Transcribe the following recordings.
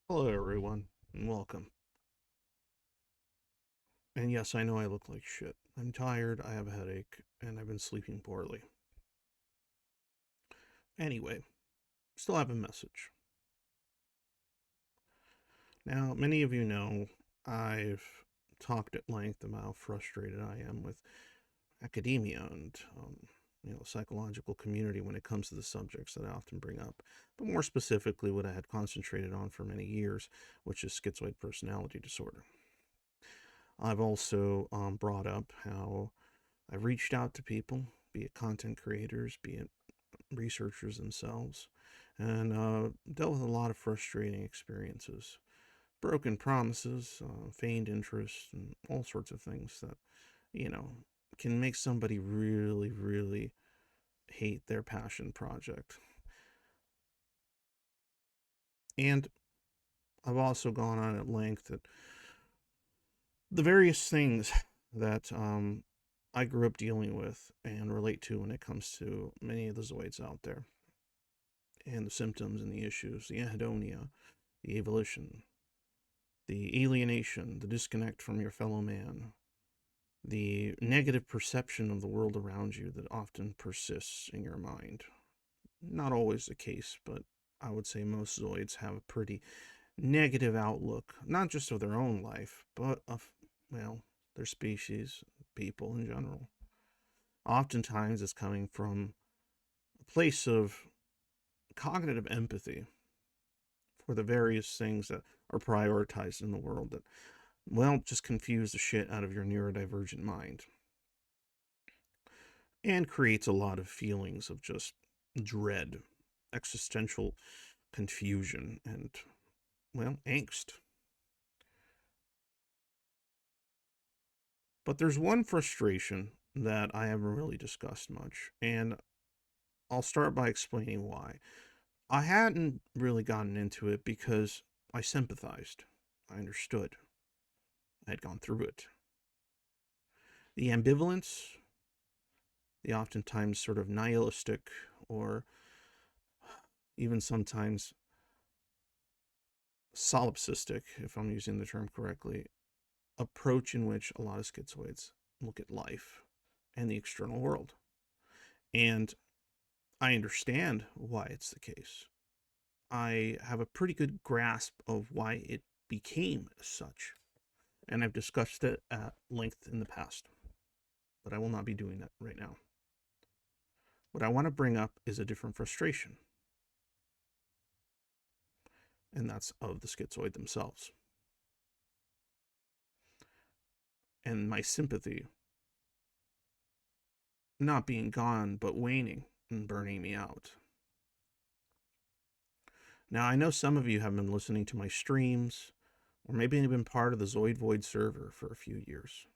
Hello, everyone, and welcome. And yes, I know I look like shit. I'm tired, I have a headache, and I've been sleeping poorly. Anyway, still have a message. Now, many of you know I've talked at length about how frustrated I am with academia and psychological community when it comes to the subjects that I often bring up, but more specifically, what I had concentrated on for many years, which is schizoid personality disorder. I've also brought up how I've reached out to people, be it content creators, be it researchers themselves, and dealt with a lot of frustrating experiences, broken promises, feigned interest, and all sorts of things that, you know, can make somebody really, really hate their passion project. And I've also gone on at length at the various things that I grew up dealing with and relate to when it comes to many of the Zoids out there, and the symptoms and the issues, the anhedonia, the avolition, the alienation, the disconnect from your fellow man, the negative perception of the world around you that often persists in your mind. Not always the case, but I would say most Zoids have a pretty negative outlook, not just of their own life, but of, well, their species, people in general. Oftentimes it's coming from a place of cognitive empathy for the various things that are prioritized in the world that, well, just confuse the shit out of your neurodivergent mind and creates a lot of feelings of just dread, existential confusion, and, well, angst. But there's one frustration that I haven't really discussed much, and I'll start by explaining why. I hadn't really gotten into it because I sympathized, I understood, I had gone through it. The ambivalence, the oftentimes sort of nihilistic or even sometimes solipsistic, if I'm using the term correctly, approach in which a lot of schizoids look at life and the external world. And I understand why it's the case. I have a pretty good grasp of why it became such, and I've discussed it at length in the past, but I will not be doing that right now. What I want to bring up is a different frustration, and that's of the schizoid themselves. And my sympathy not being gone, but waning and burning me out. Now, I know some of you have been listening to my streams, or maybe you've been part of the Zoid Void server for a few years.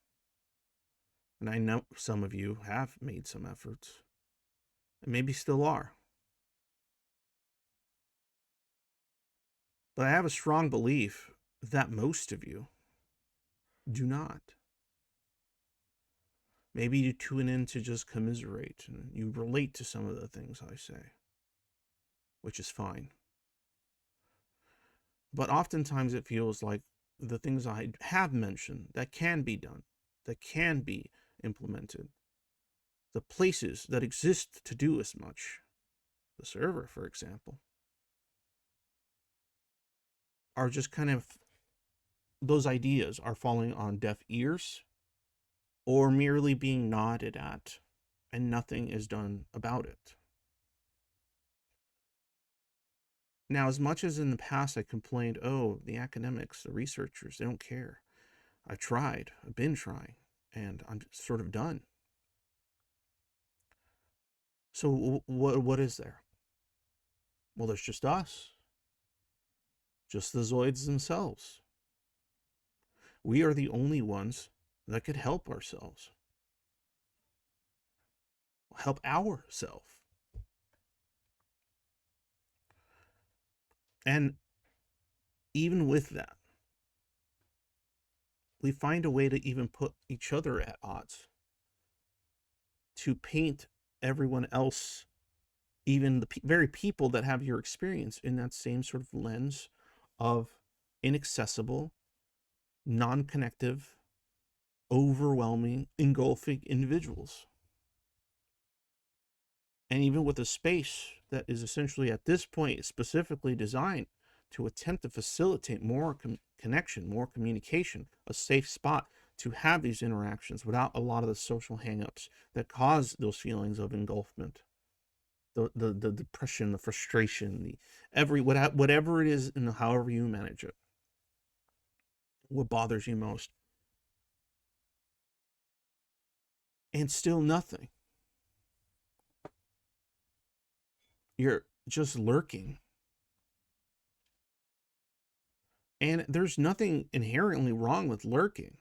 And I know some of you have made some efforts, and maybe still are. But I have a strong belief that most of you do not. Maybe you tune in to just commiserate and you relate to some of the things I say, which is fine. But oftentimes it feels like the things I have mentioned that can be done, that can be implemented, the places that exist to do as much, the server, for example, are just kind of, those ideas are falling on deaf ears or merely being nodded at and nothing is done about it. Now, as much as in the past I complained, oh, the academics, the researchers, they don't care. I've tried, I've been trying, and I'm sort of done. So, what is there? Well, there's just us, just the Zoids themselves. We are the only ones that could help ourselves, help ourselves. And even with that, we find a way to even put each other at odds, to paint everyone else, even the very people that have your experience, in that same sort of lens of inaccessible, non-connective, overwhelming, engulfing individuals. And even with a space that is essentially at this point specifically designed to attempt to facilitate more connection, more communication, a safe spot to have these interactions without a lot of the social hangups that cause those feelings of engulfment, the depression, the frustration, whatever it is, and however you manage it, what bothers you most, and still nothing. You're just lurking. And there's nothing inherently wrong with lurking.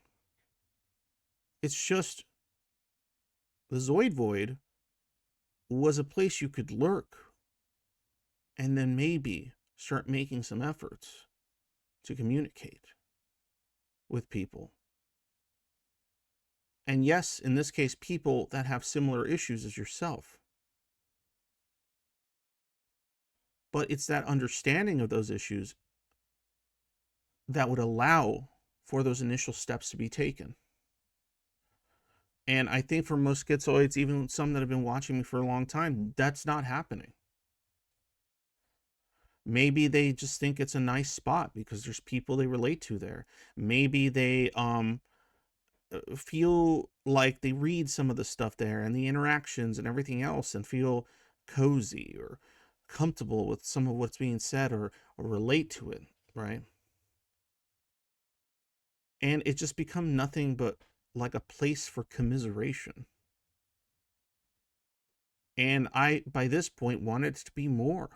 It's just the Zoid Void was a place you could lurk and then maybe start making some efforts to communicate with people. And yes, in this case, people that have similar issues as yourself. But it's that understanding of those issues that would allow for those initial steps to be taken. And I think for most schizoids, even some that have been watching me for a long time, that's not happening. Maybe they just think it's a nice spot because there's people they relate to there. Maybe they feel like they read some of the stuff there and the interactions and everything else and feel cozy or comfortable with some of what's being said or relate to it, right? And it just become nothing but like a place for commiseration. And I, by this point, wanted it to be more.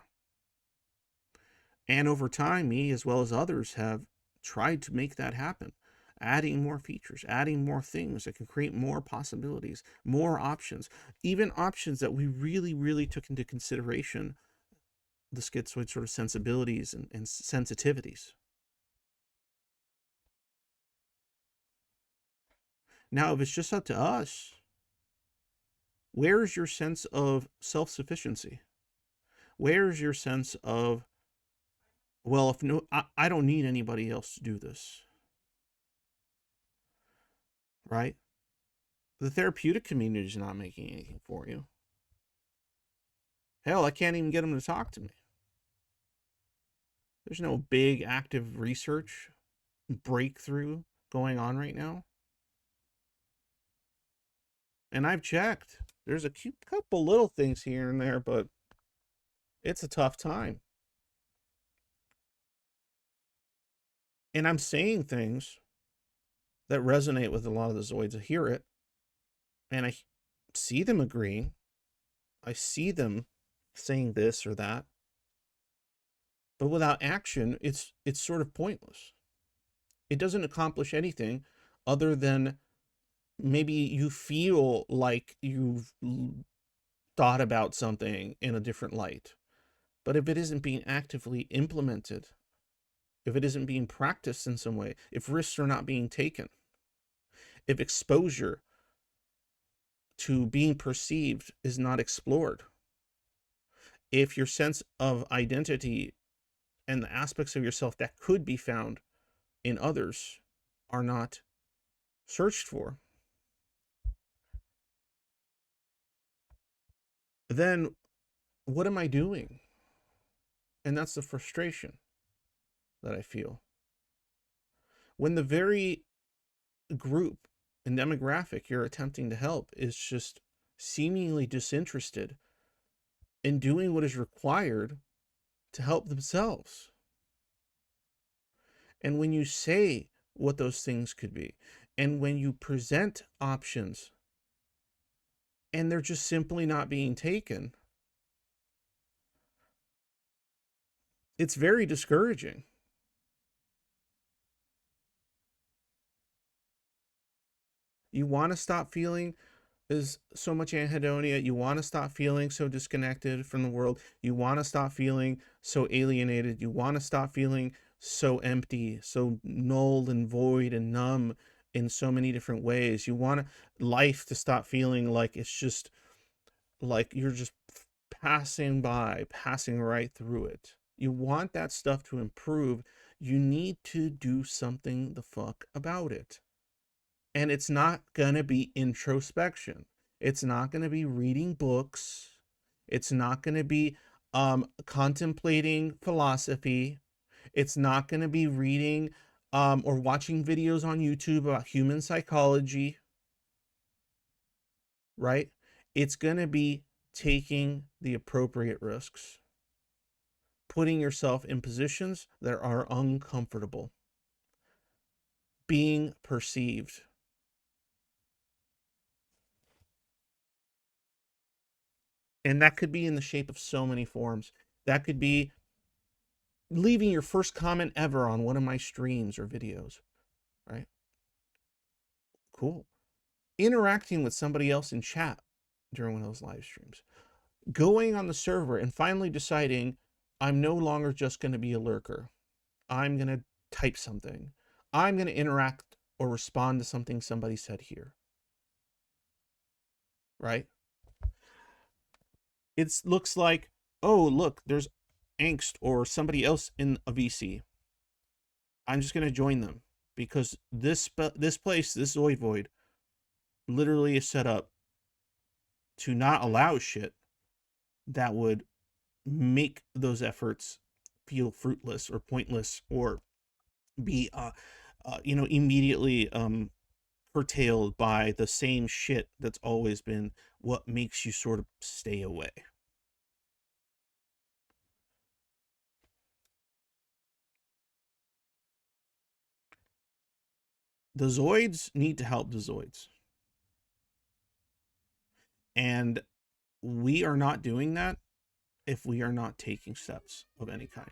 And over time, me as well as others have tried to make that happen, adding more features, adding more things that can create more possibilities, more options, even options that we really, really took into consideration, the schizoid sort of sensibilities and sensitivities. Now, if it's just up to us, where's your sense of self-sufficiency? Where's your sense of, well, if no, I don't need anybody else to do this, right? The therapeutic community is not making anything for you. Hell, I can't even get them to talk to me. There's no big active research breakthrough going on right now. And I've checked. There's a couple little things here and there, but it's a tough time. And I'm saying things that resonate with a lot of the Zoids. I hear it, and I see them agreeing. I see them saying this or that. But without action, it's sort of pointless. It doesn't accomplish anything other than maybe you feel like you've thought about something in a different light. But if it isn't being actively implemented, if it isn't being practiced in some way, if risks are not being taken, if exposure to being perceived is not explored, if your sense of identity and the aspects of yourself that could be found in others are not searched for, then what am I doing? And that's the frustration that I feel. When the very group and demographic you're attempting to help is just seemingly disinterested in doing what is required to help themselves. And when you say what those things could be, and when you present options and they're just simply not being taken, it's very discouraging. You want to stop feeling is so much anhedonia. You want to stop feeling so disconnected from the world. You want to stop feeling so alienated. You want to stop feeling so empty, so null and void and numb in so many different ways. You want life to stop feeling like it's just like you're just passing by, passing right through it. You want that stuff to improve. you need to do something the fuck about it. And it's not going to be introspection. It's not going to be reading books. It's not going to be contemplating philosophy. It's not going to be reading or watching videos on YouTube about human psychology, right? It's going to be taking the appropriate risks, putting yourself in positions that are uncomfortable, being perceived. And that could be in the shape of so many forms. That could be leaving your first comment ever on one of my streams or videos, right? Cool. Interacting with somebody else in chat during one of those live streams. Going on the server and finally deciding I'm no longer just going to be a lurker. I'm going to type something. I'm going to interact or respond to something somebody said here. Right? It looks like, oh, look, there's Angst or somebody else in a VC. I'm just going to join them because this place, this Zoid Void, literally is set up to not allow shit that would make those efforts feel fruitless or pointless or be immediately curtailed by the same shit that's always been what makes you sort of stay away. The Zoids need to help the Zoids. And we are not doing that if we are not taking steps of any kind.